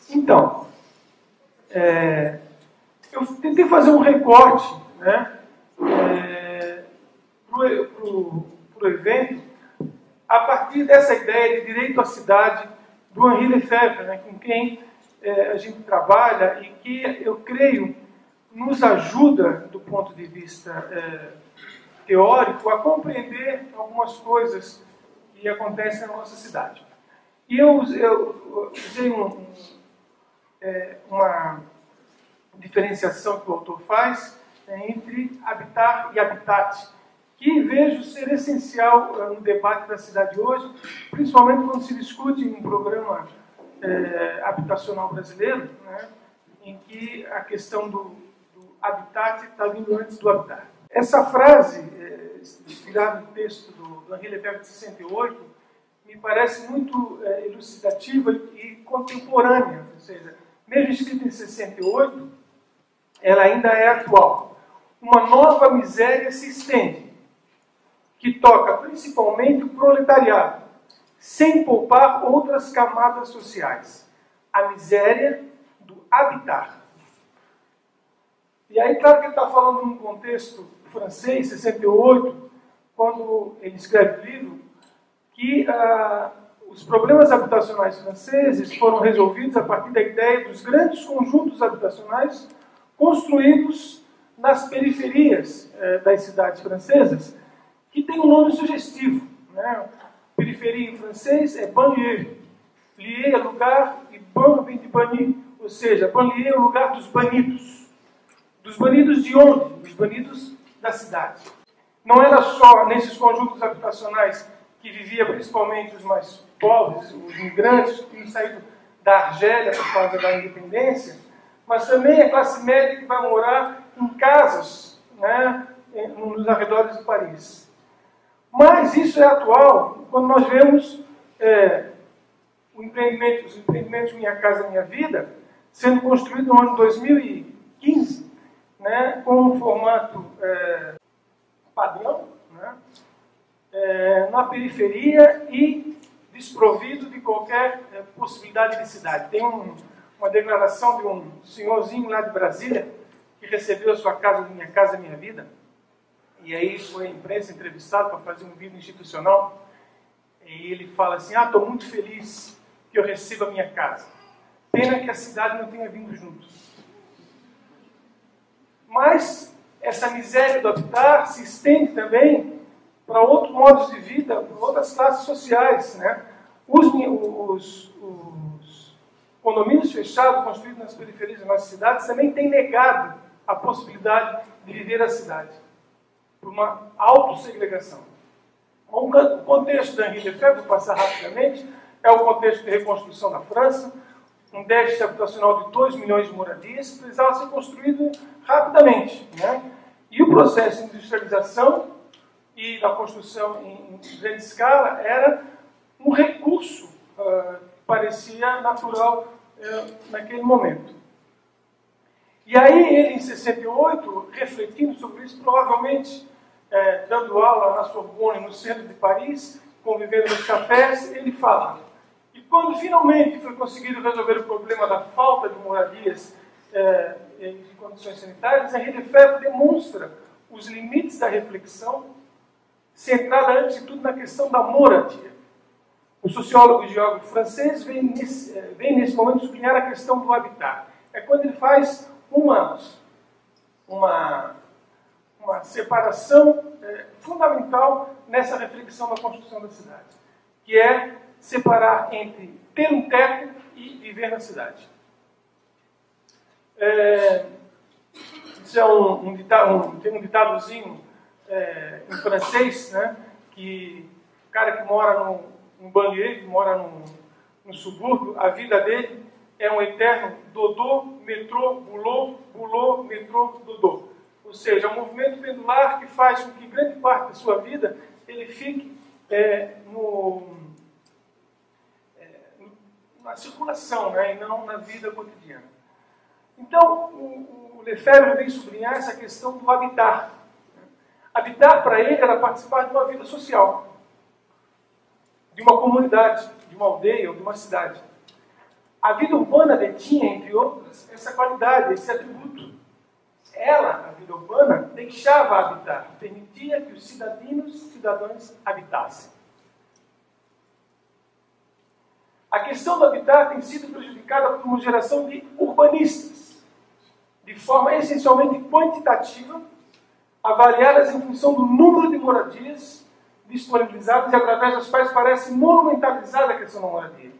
Então, eu tentei fazer um recorte, né, para o evento, a partir dessa ideia de direito à cidade do Henri Lefebvre, né, com quem a gente trabalha e que, eu creio, nos ajuda, do ponto de vista teórico, a compreender algumas coisas que acontecem na nossa cidade. E eu usei uma diferenciação que o autor faz entre habitar e habitat, que vejo ser essencial no debate da cidade hoje, principalmente quando se discute em um programa habitacional brasileiro, né, em que a questão do habitat está vindo antes do habitar. Essa frase, inspirada no texto do Henri Lefebvre de 68, me parece muito elucidativa e contemporânea, ou seja, mesmo escrita em 68, ela ainda é atual. Uma nova miséria se estende, que toca principalmente o proletariado, sem poupar outras camadas sociais. A miséria do habitar. E aí, claro que ele está falando num contexto francês, 68, quando ele escreve o livro, que os problemas habitacionais franceses foram resolvidos a partir da ideia dos grandes conjuntos habitacionais construídos nas periferias das cidades francesas, que tem um nome sugestivo, né? Periferia em francês é banlieue. Lié é lugar e ban vem de banir, ou seja, banlieue é o lugar dos banidos. Dos banidos de onde? Dos banidos da cidade. Não era só nesses conjuntos habitacionais que vivia principalmente os mais pobres, os migrantes que tinham saído da Argélia por causa da independência, mas também a classe média que vai morar em casas, né, nos arredores de Paris. Mas isso é atual quando nós vemos os empreendimentos Minha Casa Minha Vida sendo construído no ano 2015, né, com um formato padrão, né, na periferia e desprovido de qualquer possibilidade de cidade. Tem uma declaração de um senhorzinho lá de Brasília que recebeu a sua casa, Minha Casa Minha Vida, e aí foi a imprensa entrevistada para fazer um vídeo institucional, e ele fala assim: estou muito feliz que eu receba a minha casa. Pena que a cidade não tenha vindo junto. Mas essa miséria do habitar se estende também para outros modos de vida, para outras classes sociais, né? Os condomínios fechados, construídos nas periferias das nossas cidades, também têm negado a possibilidade de viver a cidade, por uma autossegregação. O contexto da Henri Lefebvre, vou passar rapidamente, é o contexto de reconstrução da França, um déficit habitacional de 2 milhões de moradias que precisava ser construído rapidamente, né? E o processo de industrialização e da construção em grande escala era um recurso que parecia natural naquele momento. E aí ele, em 68, refletindo sobre isso, provavelmente dando aula na Sorbonne, no centro de Paris, convivendo nos cafés, ele fala: e quando finalmente foi conseguido resolver o problema da falta de moradias e de condições sanitárias, Henri Lefebvre demonstra os limites da reflexão, centrada antes de tudo na questão da moradia. O sociólogo e geógrafo francês vem nesse momento sublinhar a questão do habitat. É quando ele faz uma separação fundamental nessa reflexão da construção da cidade, que é separar entre ter um teto e viver na cidade. Isso é tem um ditadozinho em francês, né, que o cara que mora num banlieue, que mora num subúrbio, a vida dele é um eterno dodô, metrô, boulot, boulot, metrô, dodô. Ou seja, um movimento pendular que faz com que grande parte da sua vida ele fique na circulação, né, e não na vida cotidiana. Então, o Lefebvre vem sublinhar essa questão do habitar. Habitar, para ele, era participar de uma vida social, de uma comunidade, de uma aldeia ou de uma cidade. A vida urbana detinha, entre outras, essa qualidade, esse atributo. Ela, a vida urbana, deixava habitar, permitia que os cidadãos habitassem. A questão do habitar tem sido prejudicada por uma geração de urbanistas, de forma essencialmente quantitativa, avaliadas em função do número de moradias disponibilizadas e através das quais parece monumentalizada a questão da moradia.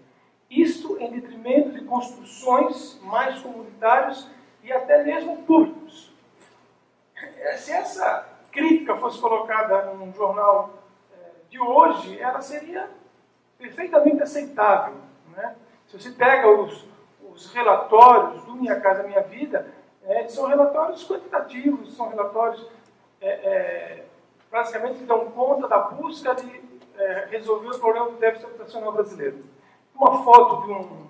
Isto em detrimento de construções mais comunitárias e até mesmo públicos. Se essa crítica fosse colocada num jornal de hoje, ela seria perfeitamente aceitável, né? Se você pega os relatórios do Minha Casa Minha Vida, são relatórios quantitativos, são relatórios basicamente que dão conta da busca de resolver o problema do déficit habitacional brasileiro. Uma foto de um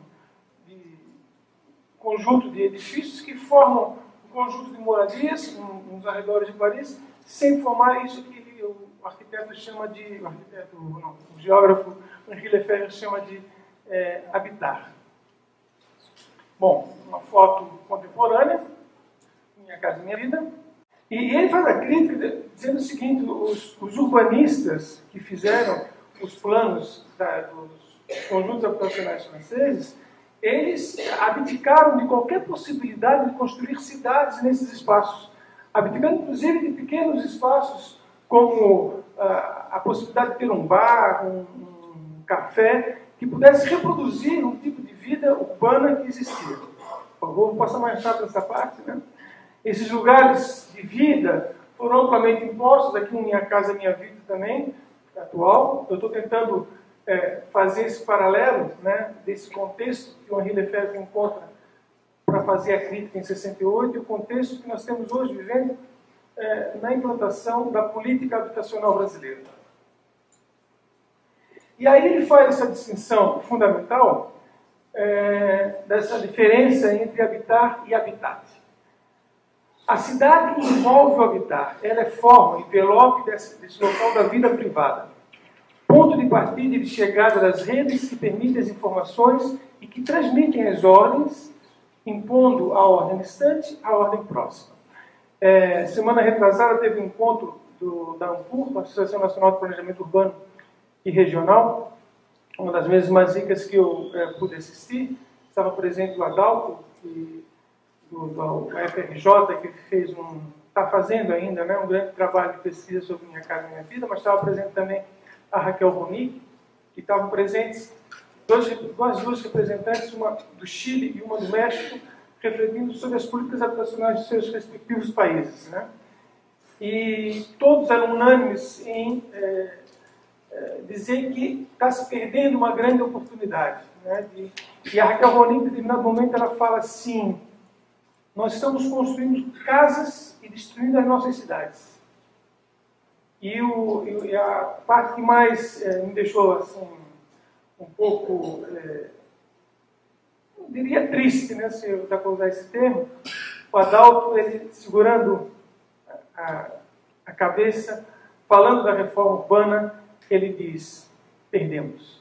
conjunto de edifícios que formam um conjunto de moradias nos arredores de Paris, sem formar isso que o arquiteto chama de... O geógrafo Henri Lefebvre chama de habitar. Bom, uma foto contemporânea, Minha Casa Minha Vida. E ele faz a crítica dizendo o seguinte: os urbanistas que fizeram os planos dos conjuntos habitacionais franceses, eles abdicaram de qualquer possibilidade de construir cidades nesses espaços, abdicando inclusive de pequenos espaços como a possibilidade de ter um bar, um café, que pudesse reproduzir um tipo de vida urbana que existia. Por favor, vou passar mais rápido essa parte, né? Esses lugares de vida foram amplamente impostos, aqui no Minha Casa Minha Vida também, atual. Eu estou tentando fazer esse paralelo, né, desse contexto que o Henri Lefebvre encontra para fazer a crítica em 68 e o contexto que nós temos hoje vivendo na implantação da política habitacional brasileira. E aí ele faz essa distinção fundamental dessa diferença entre habitar e habitat. A cidade envolve o habitar, ela forma, envelope desse local da vida privada. Ponto de partida e de chegada das redes que permitem as informações e que transmitem as ordens, impondo a ordem distante à ordem próxima. Semana retrasada teve um encontro da ANPUR, Associação Nacional de Planejamento Urbano e Regional, uma das mesas mais ricas que eu pude assistir. Estava presente o Adalto, do FRJ, que está fazendo ainda, né, um grande trabalho de pesquisa sobre Minha Casa Minha Vida, mas estava presente também a Raquel Ronick, que estavam presentes duas representantes, uma do Chile e uma do México, refletindo sobre as políticas habitacionais de seus respectivos países, né? E todos eram unânimes em dizer que está se perdendo uma grande oportunidade, né? E a Raquel Ronick, em determinado momento, ela fala assim: nós estamos construindo casas e destruindo as nossas cidades. E a parte que mais me deixou assim, um pouco, eu diria triste, né, se eu já usar esse termo, o Adalto, ele segurando a cabeça, falando da reforma urbana, ele diz: perdemos.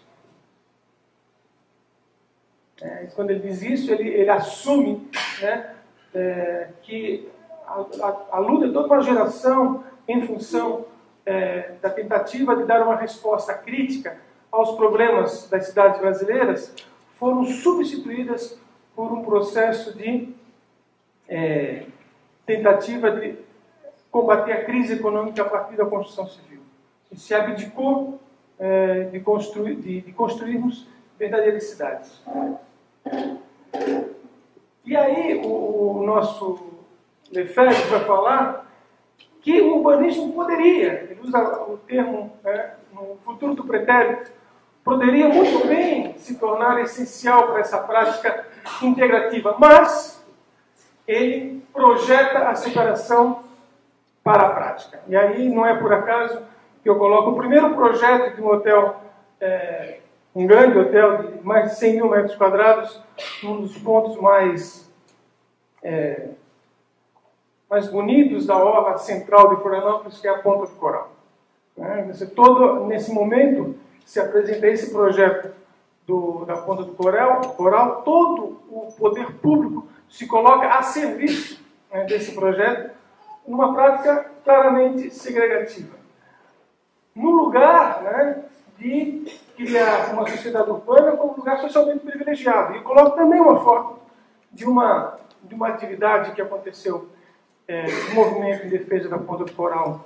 E quando ele diz isso, ele assume, né, que a luta de toda uma geração em função da tentativa de dar uma resposta crítica aos problemas das cidades brasileiras foram substituídas por um processo de tentativa de combater a crise econômica a partir da construção civil. E se abdicou de construirmos verdadeiras cidades. E aí o nosso Lefebvre vai falar que o urbanismo poderia, ele usa o termo no futuro do pretérito, poderia muito bem se tornar essencial para essa prática integrativa, mas ele projeta a separação para a prática. E aí não é por acaso que eu coloco o primeiro projeto de um hotel, um grande hotel de mais de 100 mil metros quadrados, um dos pontos mais bonitos da orla central de Florianópolis, que é a Ponta do Coral. Nesse momento, se apresenta esse projeto da Ponta do Coral, todo o poder público se coloca a serviço, né, desse projeto, numa prática claramente segregativa. No lugar, né, de criar uma sociedade urbana como um lugar socialmente privilegiado. E coloco também uma foto de uma atividade que aconteceu, um movimento em defesa da Ponta do Coral,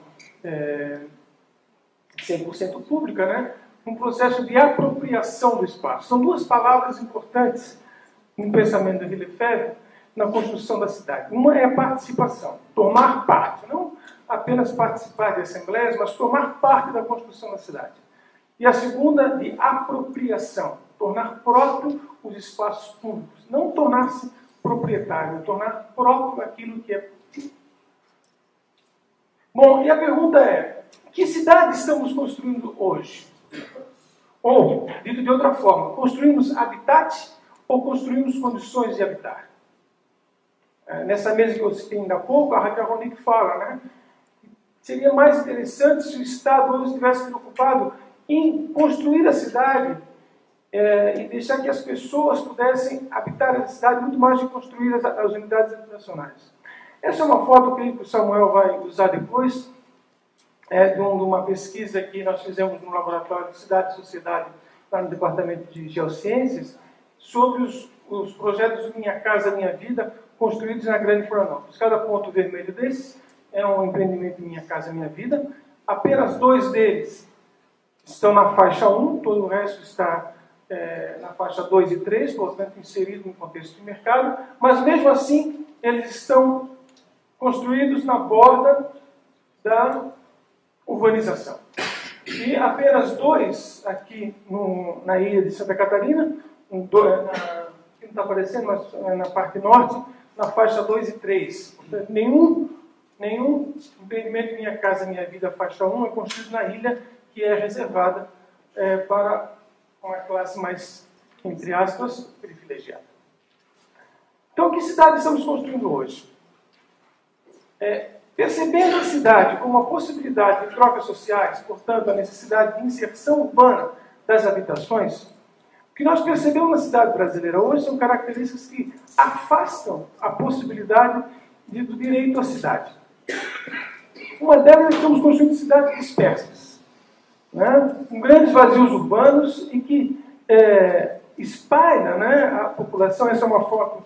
100% pública, né? Um processo de apropriação do espaço. São duas palavras importantes no pensamento da Ville Lefebvre na construção da cidade. Uma é a participação, tomar parte, não apenas participar de assembleias, mas tomar parte da construção da cidade. E a segunda, de apropriação, tornar próprio os espaços públicos, não tornar-se proprietário, tornar próprio aquilo que é público. Bom, e a pergunta é, que cidade estamos construindo hoje? Ou, dito de outra forma, construímos habitat ou construímos condições de habitar? Nessa mesa que eu citei ainda há pouco, a Raquel Ronick fala, né? Seria mais interessante se o Estado hoje estivesse preocupado em construir a cidade e deixar que as pessoas pudessem habitar a cidade muito mais de construir as unidades habitacionais. Essa é uma foto que o Samuel vai usar depois, de uma pesquisa que nós fizemos no Laboratório de Cidade e Sociedade, lá no Departamento de Geociências, sobre os projetos Minha Casa Minha Vida, construídos na Grande Florianópolis. Cada ponto vermelho desses é um empreendimento Minha Casa Minha Vida. Apenas 2 deles estão na faixa 1, todo o resto está na faixa 2 e 3, portanto inserido no contexto de mercado, mas mesmo assim eles estão construídos na borda da urbanização. E apenas 2 aqui na ilha de Santa Catarina, que não está aparecendo, mas na parte norte, na faixa 2 e 3. Portanto, nenhum empreendimento Minha Casa Minha Vida faixa 1 é construído na ilha, que é reservada para uma classe mais, entre aspas, privilegiada. Então, que cidade estamos construindo hoje? Percebendo a cidade como uma possibilidade de trocas sociais, portanto, a necessidade de inserção urbana das habitações, o que nós percebemos na cidade brasileira hoje são características que afastam a possibilidade do direito à cidade. Uma delas é que estamos construindo cidades dispersas, né, com grandes vazios urbanos e que espalha, né, a população. Essa é uma foto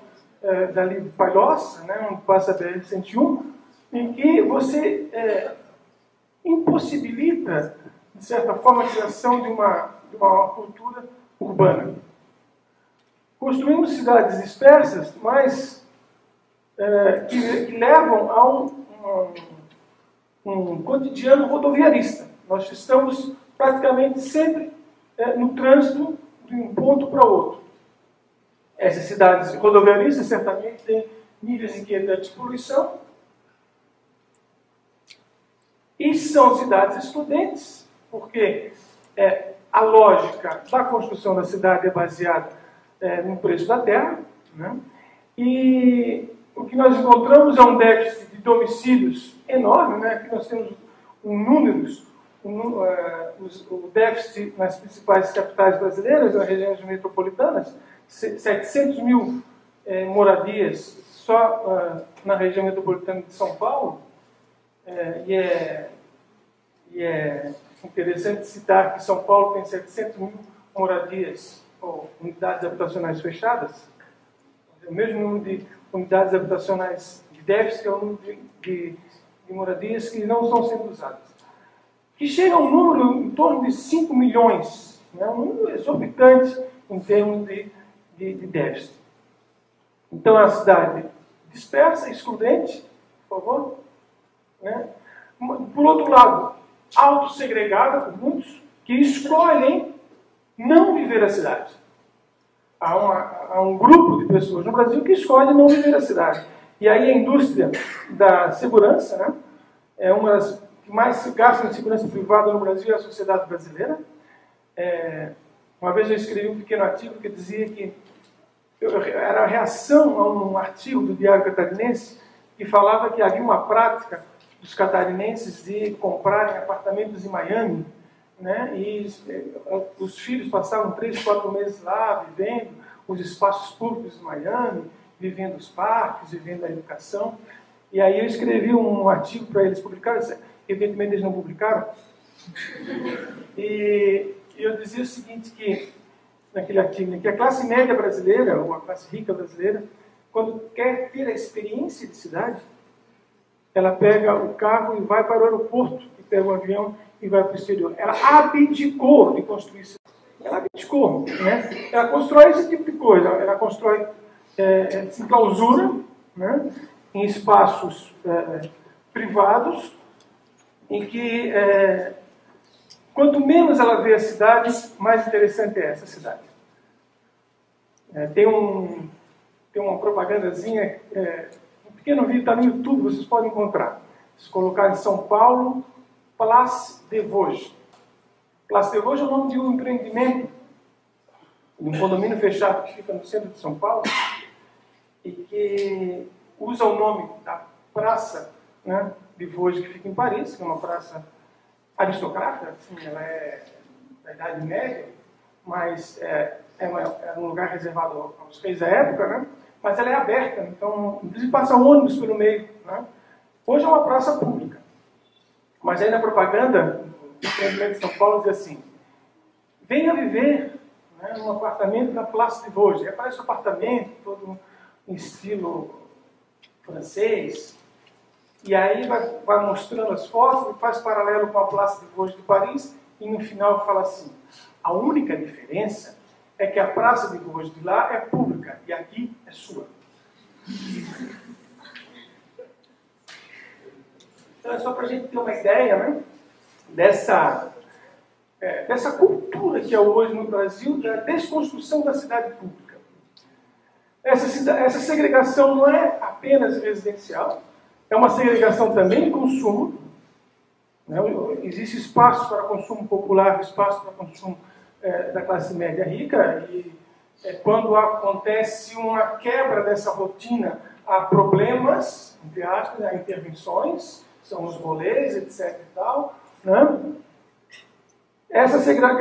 dali de Palhoça, né, onde passa a BR-101, em que você impossibilita, de certa forma, a criação de uma cultura urbana. Construímos cidades dispersas, mas que levam a um cotidiano rodoviarista. Nós estamos praticamente sempre no trânsito de um ponto para outro. Essas cidades rodoviaristas certamente têm níveis inquietantes de poluição e são cidades excludentes, porque a lógica da construção da cidade é baseada no preço da terra, né? E o que nós encontramos é um déficit de domicílios enorme, né? Aqui nós temos números, o déficit nas principais capitais brasileiras, nas regiões metropolitanas, 700 mil moradias só na região metropolitana de São Paulo, e é interessante citar que São Paulo tem 700 mil moradias ou unidades habitacionais fechadas. O mesmo número de unidades habitacionais de déficit é o número de moradias que não estão sendo usadas. Que chega a um número em torno de 5 milhões, né? Um número exorbitante em termos de déficit. Então, é uma cidade dispersa, excludente, por favor, né? Por outro lado, autossegregada por muitos que escolhem não viver a cidade. Há um grupo de pessoas no Brasil que escolhe não viver a cidade. E aí a indústria da segurança, né, é uma das que mais se gasta em segurança privada no Brasil, é a sociedade brasileira. Uma vez eu escrevi um pequeno artigo que dizia que era a reação a um artigo do Diário Catarinense que falava que havia uma prática dos catarinenses de comprarem apartamentos em Miami né? E os filhos passavam 3, 4 meses lá, vivendo os espaços públicos de Miami, vivendo os parques, vivendo a educação. E aí eu escrevi um artigo para eles publicarem, evidentemente eles não publicaram, e eu dizia o seguinte, que naquele artigo, que a classe média brasileira, ou a classe rica brasileira, quando quer ter a experiência de cidade, ela pega o carro e vai para o aeroporto, e pega o avião e vai para o exterior. Ela abdicou de construir cidade. Ela abdicou, né? Ela constrói esse tipo de coisa, ela constrói em clausura, né? Em espaços privados, em que quanto menos ela vê a cidade, mais interessante é essa cidade. Tem uma propagandazinha, um pequeno vídeo, está no YouTube, vocês podem encontrar. Se colocar em São Paulo, Place des Vosges. Place des Vosges é o nome de um empreendimento, um condomínio fechado que fica no centro de São Paulo, e que usa o nome da praça, né, de Vosges, que fica em Paris, que é uma praça aristocrata, assim, ela é da Idade Média, mas é um lugar reservado aos reis da época, né? Mas ela é aberta, então inclusive passa ônibus pelo meio, né? Hoje é uma praça pública, mas aí na propaganda do empreendimento de São Paulo diz assim: venha viver, né, num apartamento na Place des Vosges. Aí aparece um apartamento todo em estilo francês, e aí vai mostrando as fotos, faz paralelo com a Place des Vosges de Paris, e no final fala assim: a única diferença é que a Praça de Vosges de lá é pública e aqui é sua. Então é só para a gente ter uma ideia, né, dessa cultura que é hoje no Brasil, da desconstrução da cidade pública. Essa segregação não é apenas residencial, é uma segregação também de consumo. Né? Existe espaço para consumo popular, espaço para consumo da classe média rica, e quando acontece uma quebra dessa rotina, há problemas, entre aspas, há intervenções, são os rolês, etc. e tal, né? Essa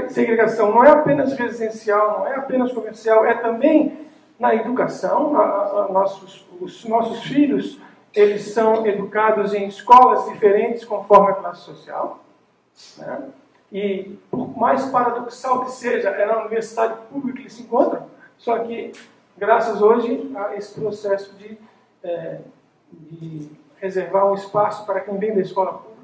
segregação não é apenas residencial, não é apenas comercial, é também na educação. Os nossos filhos, eles são educados em escolas diferentes conforme a classe social, né? E, por mais paradoxal que seja, é na universidade pública que eles se encontram, só que, graças hoje a esse processo de reservar um espaço para quem vem da escola pública,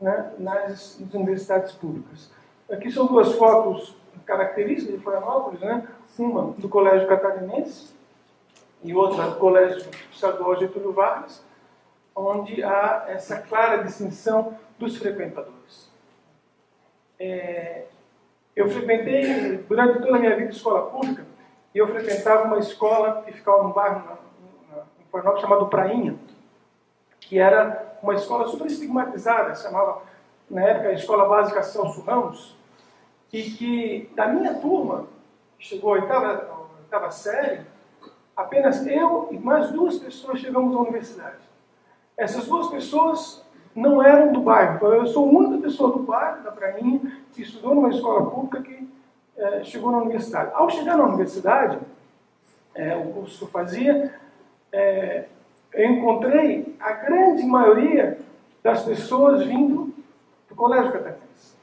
né, nas universidades públicas. Aqui são duas fotos características de Florianópolis, né? Uma do Colégio Catarinense e outra do Colégio Estadual Getúlio Vargas, onde há essa clara distinção dos frequentadores. Eu frequentei, durante toda a minha vida, escola pública, e eu frequentava uma escola que ficava num bairro em Florianópolis chamado Prainha, que era uma escola super estigmatizada, chamava, na época, a Escola Básica Celso Ramos, e que, da minha turma, que chegou à oitava série, apenas eu e mais 2 pessoas chegamos à universidade. Essas 2 pessoas não eram do bairro, então eu sou a única pessoa do bairro, da Prainha, que estudou numa escola pública que chegou na universidade. Ao chegar na universidade, o curso que eu fazia, eu encontrei a grande maioria das pessoas vindo do Colégio Catarinense.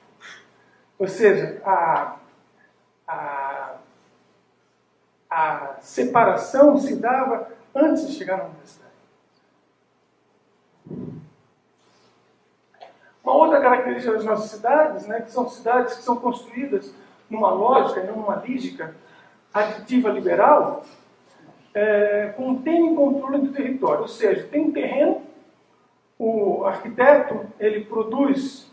Ou seja, a separação se dava antes de chegar na universidade. Uma outra característica das nossas cidades, né, que são cidades que são construídas numa lógica, numa lígica aditiva liberal, contém controle do território. Ou seja, tem um terreno, o arquiteto ele produz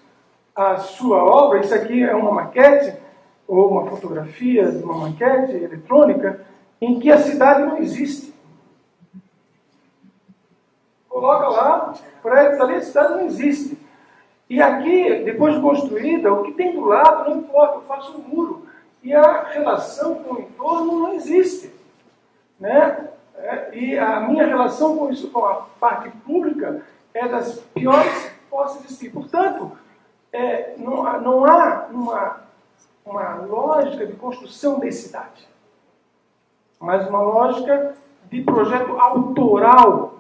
a sua obra. Isso aqui é uma maquete, ou uma fotografia de uma maquete eletrônica, em que a cidade não existe. Coloca lá, prédios ali, a cidade não existe. E aqui, depois de construída, o que tem do lado não importa, eu faço um muro. E a relação com o entorno não existe. Né? E a minha relação com a parte pública é das piores que possa existir. Portanto, não há uma lógica de construção de cidade, mas uma lógica de projeto autoral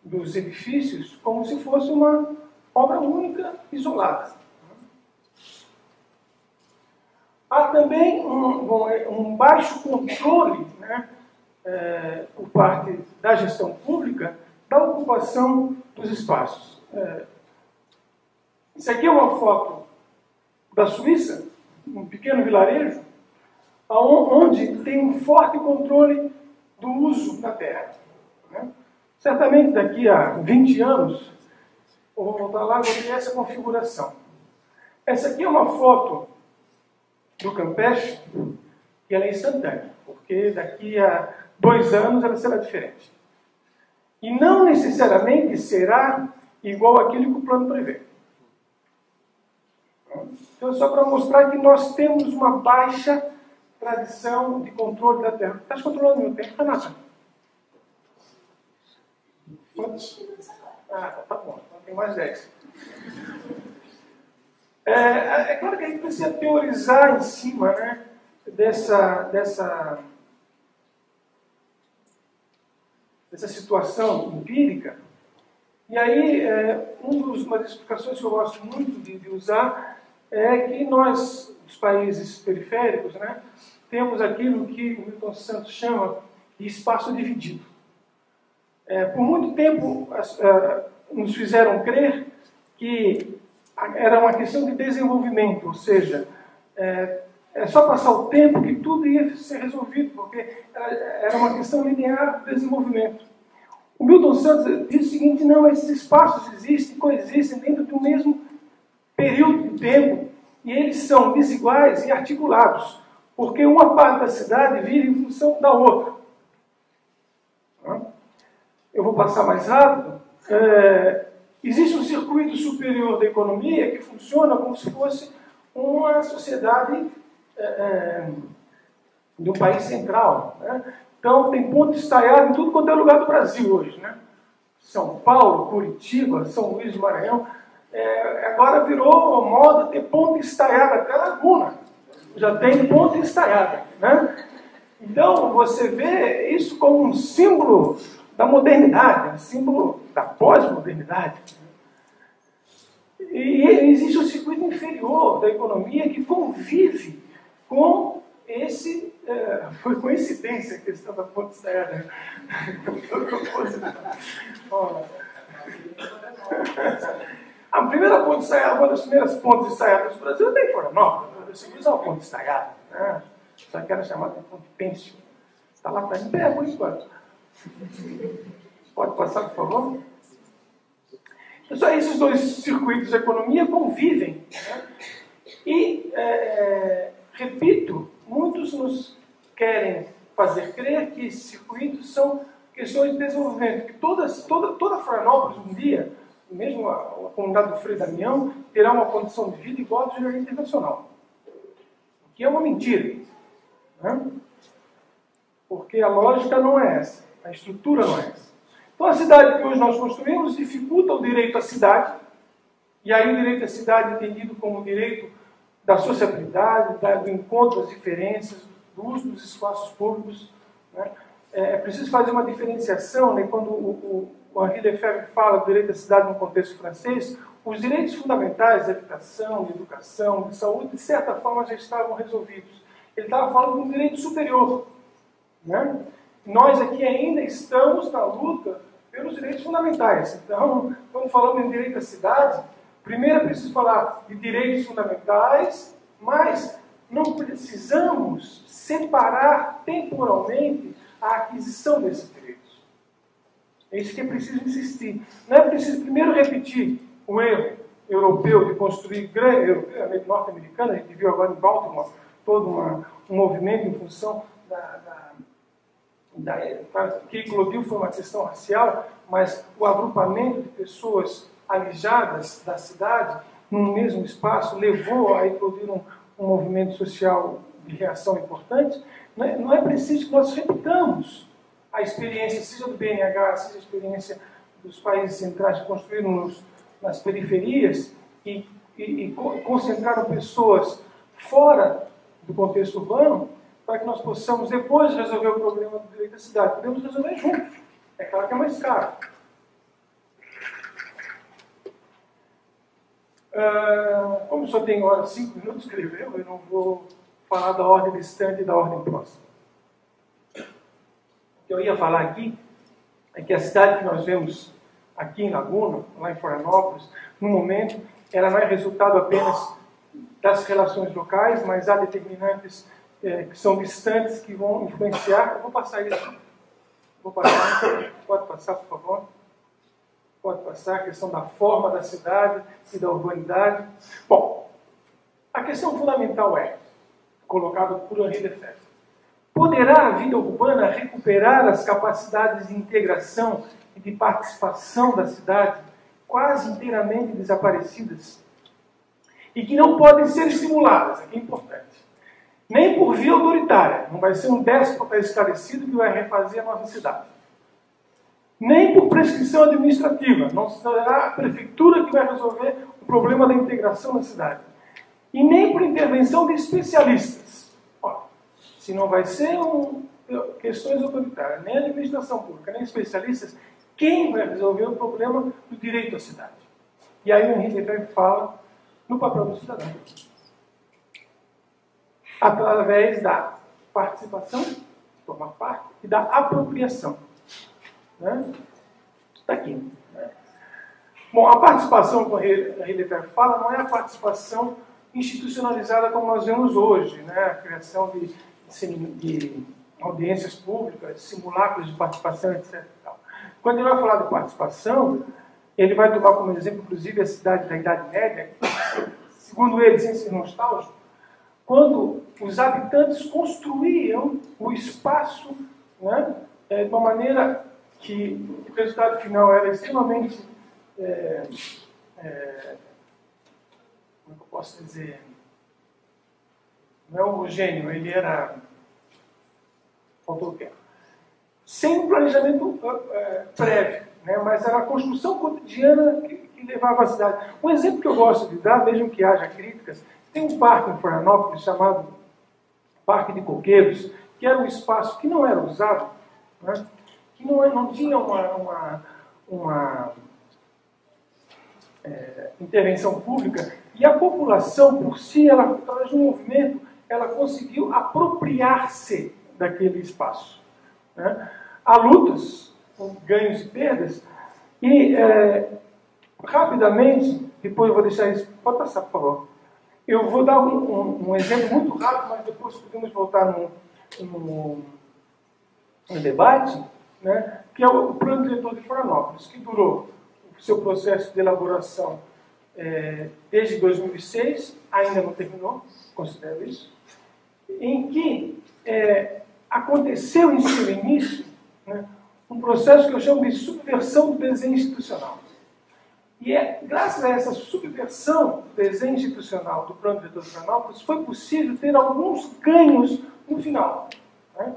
dos edifícios, como se fosse uma obra única, isolada. Há também um baixo controle, né, por parte da gestão pública da ocupação dos espaços. Isso aqui é uma foto da Suíça, um pequeno vilarejo, onde tem um forte controle do uso da terra. Né? Certamente daqui a 20 anos, eu vou voltar lá e vou ter essa configuração. Essa aqui é uma foto do Campeche, que ela é instantânea, porque daqui a 2 anos ela será diferente. E não necessariamente será igual àquilo que o plano prevê. Então, só para mostrar que nós temos uma baixa tradição de controle da terra. Está controlando o meu tempo, Renata? Tá bom. Então tem mais 10. É claro que a gente precisa teorizar em cima, né, dessa situação empírica. E aí, uma das explicações que eu gosto muito de usar é que nós, os países periféricos, né, temos aquilo que o Milton Santos chama de espaço dividido. Por muito tempo, nos fizeram crer que era uma questão de desenvolvimento, ou seja, é só passar o tempo que tudo ia ser resolvido, porque era uma questão linear do desenvolvimento. O Milton Santos diz o seguinte: não, esses espaços existem, coexistem dentro do mesmo período de tempo, e eles são desiguais e articulados, porque uma parte da cidade vive em função da outra. Eu vou passar mais rápido. Existe um circuito superior da economia que funciona como se fosse uma sociedade de um país central. Né? Então, tem ponto estaiado em tudo quanto é lugar do Brasil hoje. Né? São Paulo, Curitiba, São Luís do Maranhão. Agora virou moda ter ponte estaiada. Até Laguna já tem ponte estaiada. Né? Então, você vê isso como um símbolo da modernidade, um símbolo da pós-modernidade. E existe um circuito inferior da economia que convive com esse... foi coincidência a questão da ponte estaiada. A primeira ponte estaiada, uma das primeiras pontes estaiadas do Brasil, até em Florianópolis. Eu consegui usar uma ponte estaiada. Né? Só que era chamada de ponte pêncil. Está lá para em pé, por enquanto. Pode passar, por favor? Só esses dois circuitos da economia convivem. Né? E, repito, muitos nos querem fazer crer que esses circuitos são questões de desenvolvimento, que toda Florianópolis um dia, mesmo a comunidade do Frei Damião, terá uma condição de vida igual à do Jardim Internacional. O que é uma mentira. Né? Porque a lógica não é essa, a estrutura não é essa. Então a cidade que hoje nós construímos dificulta o direito à cidade, e aí o direito à cidade é entendido como o direito da sociabilidade, do encontro das diferenças, do uso dos espaços públicos. Né? É preciso fazer uma diferenciação, né? Quando o Henri Lefebvre fala do direito à cidade no contexto francês, os direitos fundamentais de habitação, de educação, de saúde, de certa forma já estavam resolvidos. Ele estava falando de um direito superior. Né? Nós aqui ainda estamos na luta pelos direitos fundamentais. Então, quando falamos em direito à cidade, primeiro é preciso falar de direitos fundamentais, mas não precisamos separar temporalmente a aquisição desses direitos. É isso que é preciso insistir. Não é preciso primeiro repetir o erro europeu de construir grande norte-americana. A gente viu agora em Baltimore todo um movimento em função que eclodiu foi uma questão racial, mas o agrupamento de pessoas alijadas da cidade num mesmo espaço levou a eclodir um movimento social de reação importante. Não é preciso que nós repitamos a experiência, seja do BNH, seja a experiência dos países centrais que construíram nas periferias, e concentraram pessoas fora do contexto urbano, para que nós possamos depois resolver o problema do direito à cidade. Podemos resolver juntos. É claro que é mais caro. Como só tem hora 5 minutos, escreveu, eu não vou falar da ordem distante e da ordem próxima. O que eu ia falar aqui é que a cidade que nós vemos aqui em Laguna, lá em Florianópolis, no momento, ela não é resultado apenas das relações locais, mas há determinantes que são distantes, que vão influenciar. Eu vou passar isso. Vou passar. Pode passar, por favor. Pode passar a questão da forma da cidade e da urbanidade. Bom, a questão fundamental é, colocada por Henri Lefebvre, poderá a vida urbana recuperar as capacidades de integração e de participação da cidade, quase inteiramente desaparecidas, e que não podem ser estimuladas, aqui é importante, nem por via autoritária, não vai ser um déspota esclarecido que vai refazer a nossa cidade, nem por prescrição administrativa, não será a prefeitura que vai resolver o problema da integração na cidade, e nem por intervenção de especialistas. Ora, se não vai ser questões autoritárias, nem a administração pública, nem especialistas, quem vai resolver o problema do direito à cidade? E aí o Henri Lefebvre fala no papel do cidadão, através da participação, tomar parte, e da apropriação. Está aqui. Né? Bom, a participação que o Henri Lefebvre fala não é a participação institucionalizada como nós vemos hoje, né? A criação de audiências públicas, simulacros de participação, etc. Quando ele vai falar de participação, ele vai tomar como exemplo, inclusive, a cidade da Idade Média, segundo ele, sem ser nostálgico, quando os habitantes construíam o espaço, né, de uma maneira que o resultado final era extremamente, como é que eu posso dizer, não é homogêneo, ele era, faltou o quê? Sem um planejamento prévio, né, mas era a construção cotidiana que levava a cidade. Um exemplo que eu gosto de dar, mesmo que haja críticas, tem um parque em Florianópolis chamado Parque de Coqueiros, que era um espaço que não era usado, né, que não tinha uma intervenção pública, e a população, por si, ela, através de um movimento, ela conseguiu apropriar-se daquele espaço. Né? Há lutas, com ganhos e perdas, e rapidamente, depois eu vou deixar isso, pode passar, por favor. Eu vou dar um exemplo muito rápido, mas depois podemos voltar no debate, né, que é o Plano Diretor de Florianópolis, que durou o seu processo de elaboração desde 2006, ainda não terminou, considero isso, em que aconteceu em seu início, né, um processo que eu chamo de subversão do desenho institucional. E graças a essa subversão do desenho institucional do Plano Diretor de Florianópolis, foi possível ter alguns ganhos no final. Né?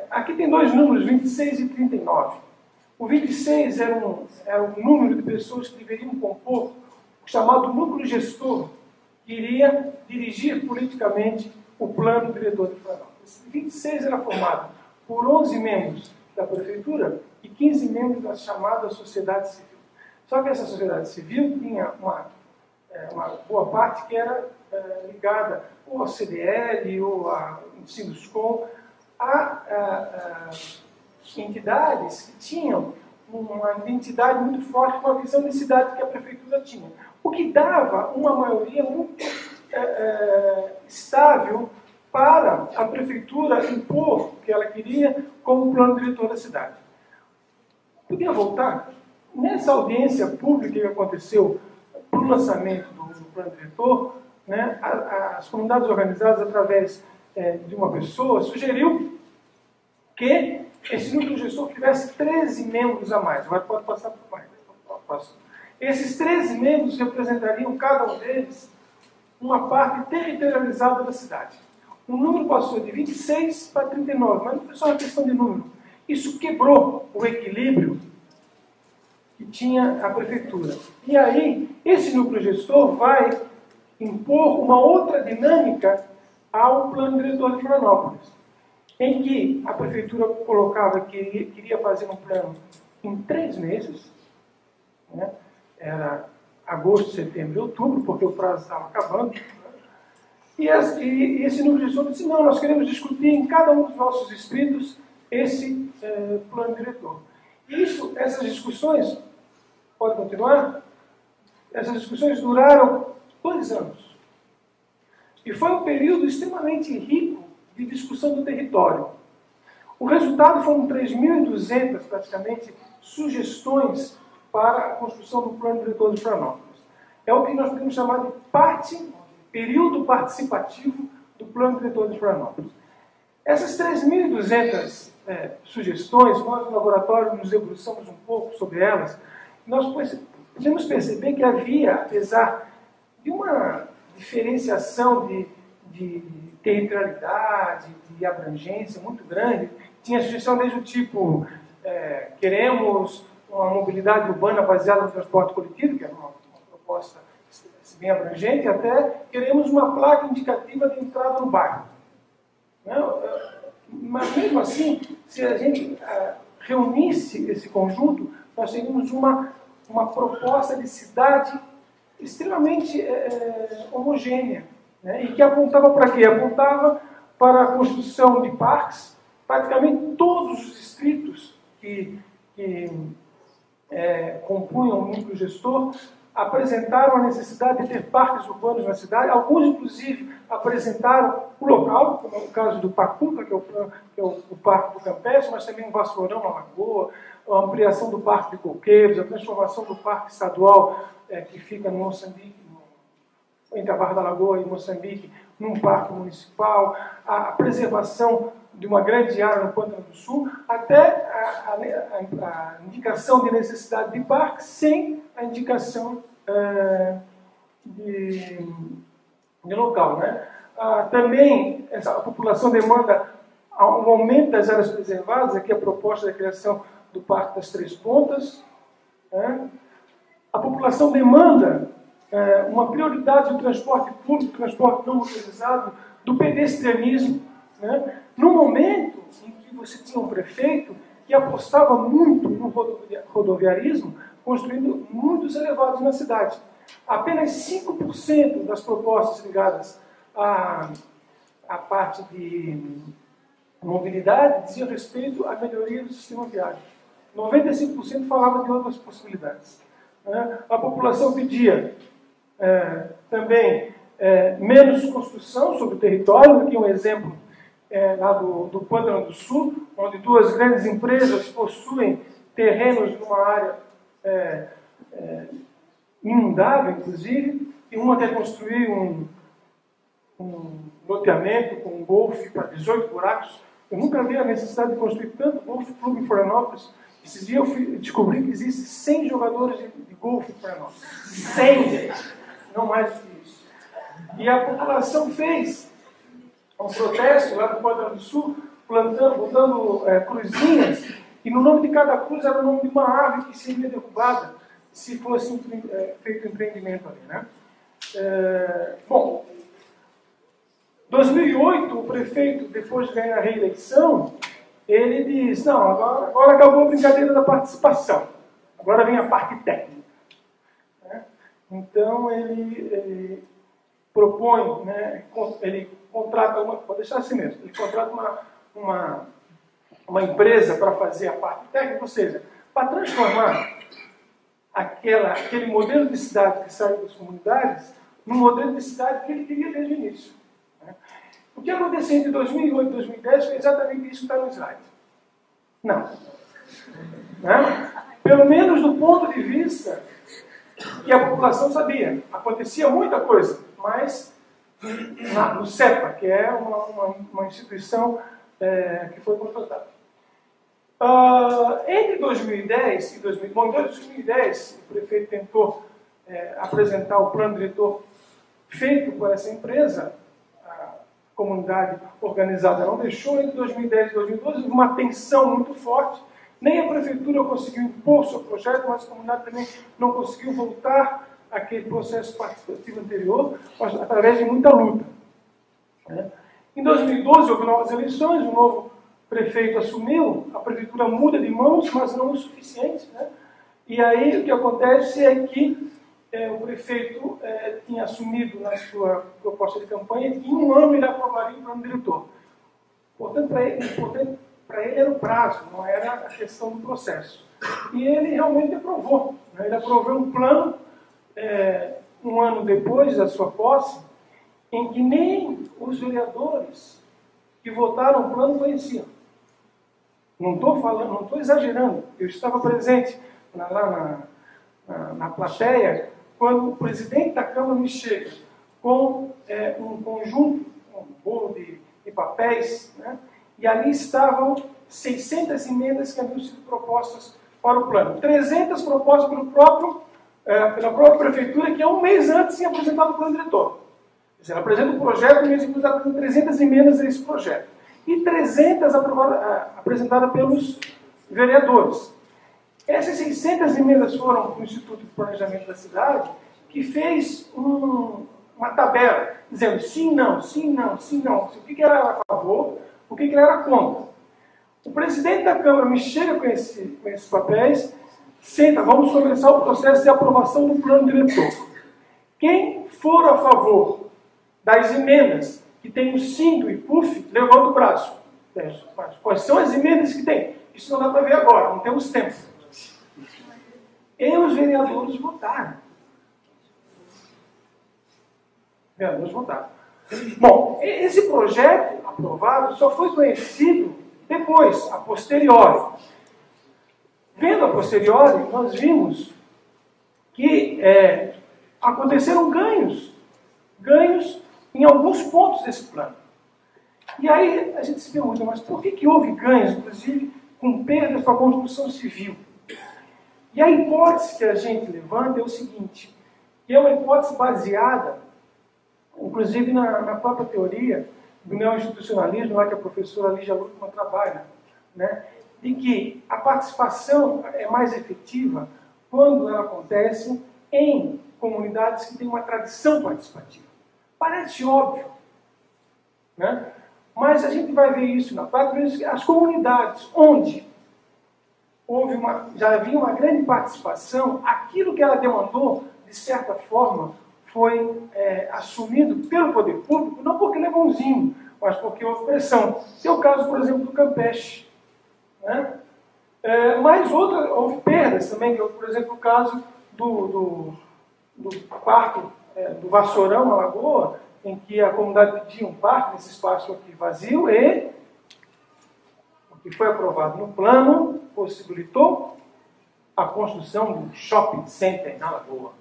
Aqui tem dois números, 26 e 39. O 26 era um número de pessoas que deveriam compor o chamado núcleo gestor, que iria dirigir politicamente o Plano Diretor de Florianópolis. O 26 era formado por 11 membros da Prefeitura e 15 membros da chamada sociedade civil. Só que essa sociedade civil tinha uma boa parte que era ligada ou ao CDL ou ao Sinduscom, a entidades que tinham uma identidade muito forte com a visão de cidade que a Prefeitura tinha. O que dava uma maioria muito estável para a Prefeitura impor o que ela queria como plano diretor da cidade. Podia voltar? Nessa audiência pública que aconteceu para o lançamento do plano diretor, né, as comunidades organizadas, através de uma pessoa, sugeriu que esse núcleo gestor tivesse 13 membros a mais. Agora pode passar por mais. Esses 13 membros representariam, cada um deles, uma parte territorializada da cidade. O número passou de 26 para 39, mas não foi só uma questão de número. Isso quebrou o equilíbrio que tinha a prefeitura. E aí, esse núcleo gestor vai impor uma outra dinâmica ao plano diretor de Florianópolis, em que a prefeitura colocava que queria fazer um plano em 3 meses, né? Era agosto, setembro e outubro, porque o prazo estava acabando. E esse núcleo gestor disse, não, nós queremos discutir em cada um dos nossos distritos esse plano diretor. Essas discussões, pode continuar? Essas discussões duraram 2 anos. E foi um período extremamente rico de discussão do território. O resultado foram 3.200, praticamente, sugestões para a construção do plano diretor de Florianópolis. É o que nós podemos chamar de período participativo do plano diretor de Florianópolis. Essas 3.200 sugestões, nós no laboratório nos debruçamos um pouco sobre elas, nós podemos perceber que havia, apesar de uma diferenciação de territorialidade, de abrangência muito grande, tinha sugestão desde o tipo, queremos uma mobilidade urbana baseada no transporte coletivo, que é uma proposta bem abrangente, até queremos uma placa indicativa de entrada no bairro. Mas mesmo assim, se a gente reunisse esse conjunto, nós teríamos uma proposta de cidade extremamente homogênea, né? E que apontava para quê? Apontava para a construção de parques. Praticamente todos os distritos que compunham o núcleo gestor apresentaram a necessidade de ter parques urbanos na cidade. Alguns, inclusive, apresentaram o local, como é o caso do Pacuca, que é o Parque do Campestre, mas também o Vassourão, na Lagoa, a ampliação do Parque de Coqueiros, a transformação do Parque Estadual, que fica no Moçambique, entre a Barra da Lagoa e Moçambique, num parque municipal, a preservação de uma grande área no Pântano do Sul, até a indicação de necessidade de parque sem a indicação de local, né? Também a população demanda um aumento das áreas preservadas, aqui a proposta da criação do Parque das Três Pontas, né? A população demanda uma prioridade do transporte público, transporte não motorizado, do pedestrianismo, né? No momento em que você tinha um prefeito que apostava muito no rodoviarismo, construindo muitos elevados na cidade. Apenas 5% das propostas ligadas à parte de mobilidade diziam respeito à melhoria do sistema viário. 95% falava de outras possibilidades. A população pedia também menos construção sobre o território. Aqui um exemplo lá do Pântano do Sul, onde 2 grandes empresas possuem terrenos numa área inundável, inclusive, e uma quer construir um loteamento com um golfe para 18 buracos. Eu nunca vi a necessidade de construir tanto golfe clube em Florianópolis. Esses dias eu descobri que existem 100 jogadores de golfe em Florianópolis. 100! Não mais do que isso. E a população fez um protesto lá do Pântano do Sul, botando cruzinhas, e no nome de cada cruz era o nome de uma árvore que seria derrubada se fosse feito um empreendimento ali, né? Bom, 2008, o prefeito, depois de ganhar a reeleição, ele diz, não, agora acabou a brincadeira da participação, agora vem a parte técnica. Né? Então, ele propõe, né, ele contrata pode deixar assim mesmo, ele contrata uma empresa para fazer a parte técnica, ou seja, para transformar aquele modelo de cidade que saiu das comunidades num modelo de cidade que ele queria desde o início. Né? O que aconteceu entre 2008 e 2010 foi exatamente isso que está no slide. Não. Né? Pelo menos do ponto de vista que a população sabia. Acontecia muita coisa, mas no CEPA, que é uma instituição que foi contratada. Entre 2010 e 2010, o prefeito tentou apresentar o plano diretor feito por essa empresa, a comunidade organizada não deixou. Entre 2010 e 2012, uma tensão muito forte, Nem a prefeitura conseguiu impor seu projeto, mas a comunidade também não conseguiu voltar àquele processo participativo anterior, mas através de muita luta. Em 2012, houve novas eleições, um novo prefeito assumiu, a prefeitura muda de mãos, mas não o suficiente. E aí o que acontece é que o prefeito tinha assumido na sua proposta de campanha que em um ano ele aprovaria o plano diretor. Portanto, para ele era o prazo, não era a questão do processo. E ele realmente aprovou. Ele aprovou um plano, um ano depois da sua posse, em que nem os vereadores que votaram o plano conheciam. Não estou falando, não estou exagerando. Eu estava presente lá na plateia quando o presidente da Câmara me chega com um conjunto, um bolo de papéis, e ali estavam 600 emendas que haviam sido propostas para o plano. 300 propostas pela própria prefeitura, que há um mês antes tinha apresentado o plano diretor. Ela apresenta um projeto e eles apresentam 300 emendas a esse projeto. E 300 apresentadas pelos vereadores. Essas 600 emendas foram para o Instituto de Planejamento da Cidade, que fez uma tabela, dizendo sim, não, sim, não, sim, não. O que era a favor, o que era contra. O presidente da Câmara me chega com esses papéis, senta, vamos começar o processo de aprovação do plano diretor. Quem for a favor das emendas que tem o sim do IPUF, levanta o braço. Quais são as emendas que tem? Isso não dá para ver agora, não temos tempo. E os vereadores votaram. Bom, esse projeto aprovado só foi conhecido depois, a posteriori. Vendo a posteriori, nós vimos que aconteceram ganhos em alguns pontos desse plano. E aí a gente se pergunta, mas por que houve ganhos, inclusive com perdas para a construção civil? E a hipótese que a gente levanta é o seguinte, que é uma hipótese baseada, inclusive na própria teoria do neo-institucionalismo, lá que a professora Lígia Luckmann trabalha, de que a participação é mais efetiva quando ela acontece em comunidades que têm uma tradição participativa. Parece óbvio, mas a gente vai ver isso na prática. As comunidades onde já havia uma grande participação, aquilo que ela demandou, de certa forma, foi assumido pelo poder público, não porque ele é bonzinho, mas porque houve pressão. É o caso, por exemplo, do Campeche. Mas houve perdas também, por exemplo, o caso do parque do Vassourão, na Lagoa, em que a comunidade pedia um parque nesse espaço aqui vazio e o que foi aprovado no plano possibilitou a construção de um shopping center na Lagoa.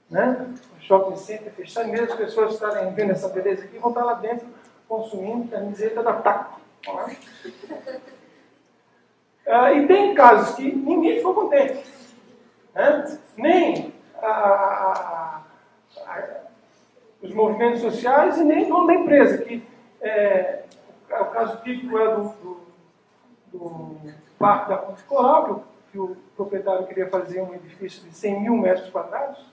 O shopping center fechado, e mesmo as pessoas estarem vendo essa beleza aqui, vão estar lá dentro consumindo camiseta da TAC. E tem casos que ninguém ficou contente. Nem os movimentos sociais e nem o dono da empresa, que o caso típico é do Parque da Ponte Coral, que o proprietário queria fazer um edifício de 100 mil metros quadrados,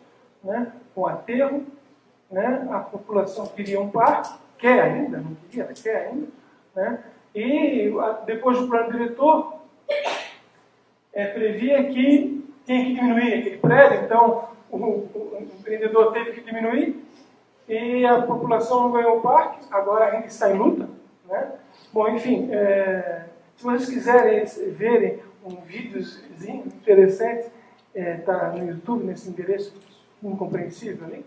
com aterro, a população queria um parque, quer ainda, não queria, mas quer ainda, e depois do plano diretor, previa que tinha que diminuir aquele prédio, então o empreendedor teve que diminuir, e a população não ganhou o parque, agora ainda está em luta. Bom, enfim, se vocês quiserem verem um videozinho interessante, está no YouTube, nesse endereço incompreensível ali,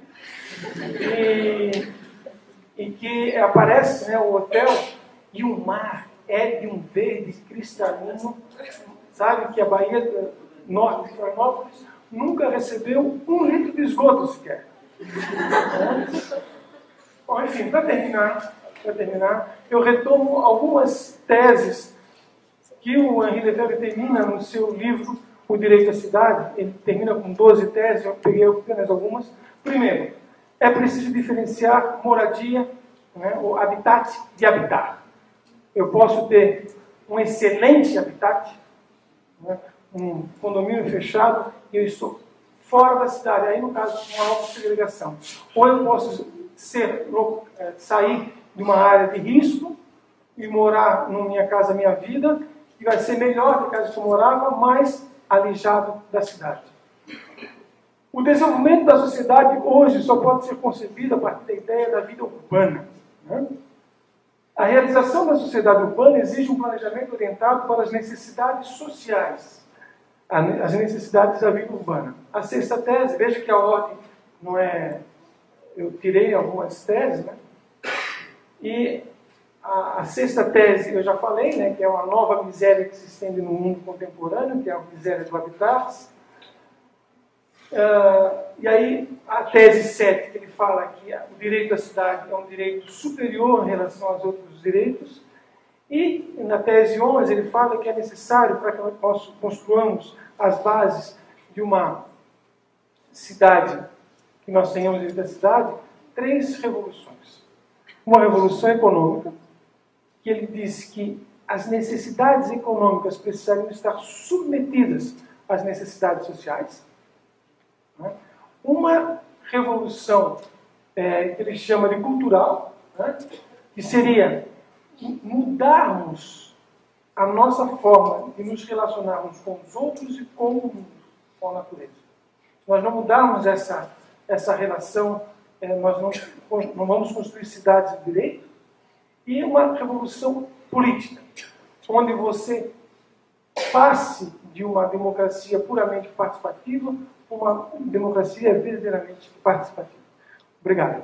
e que aparece o hotel e o mar é de um verde cristalino, sabe que a Baía Norte de Florianópolis nunca recebeu 1 litro de esgoto sequer. Bom, enfim, para terminar, eu retomo algumas teses que o Henri Lefebvre termina no seu livro O Direito à Cidade. Ele termina com 12 teses, eu peguei apenas algumas. Primeiro, é preciso diferenciar moradia, ou habitat, de habitar. Eu posso ter um excelente habitat, né, um condomínio fechado e eu estou fora da cidade, aí no caso uma nova segregação. Ou eu posso sair de uma área de risco e morar na minha casa, minha vida, e vai ser melhor que a casa que eu morava, mais alijado da cidade. O desenvolvimento da sociedade hoje só pode ser concebido a partir da ideia da vida urbana, né? A realização da sociedade urbana exige um planejamento orientado para as necessidades sociais, as necessidades da vida urbana. A sexta tese, veja que a ordem não é... Eu tirei algumas teses, né? E a sexta tese, eu já falei, né, que é uma nova miséria que se estende no mundo contemporâneo, que é a miséria do habitat. E aí, a tese 7, que ele fala que o direito à cidade é um direito superior em relação aos outros direitos. E, na tese 11, ele fala que é necessário, para que nós construamos as bases de uma cidade, que nós tenhamos direito à cidade, 3 revoluções. Uma revolução econômica, que ele diz que as necessidades econômicas precisariam estar submetidas às necessidades sociais. Né? Uma revolução que ele chama de cultural, né? Que seria mudarmos a nossa forma de nos relacionarmos com os outros e com o mundo, com a natureza. Se nós não mudarmos essa relação, nós não vamos construir cidades de direito. E uma revolução política, onde você passe de uma democracia puramente participativa para uma democracia verdadeiramente participativa. Obrigado.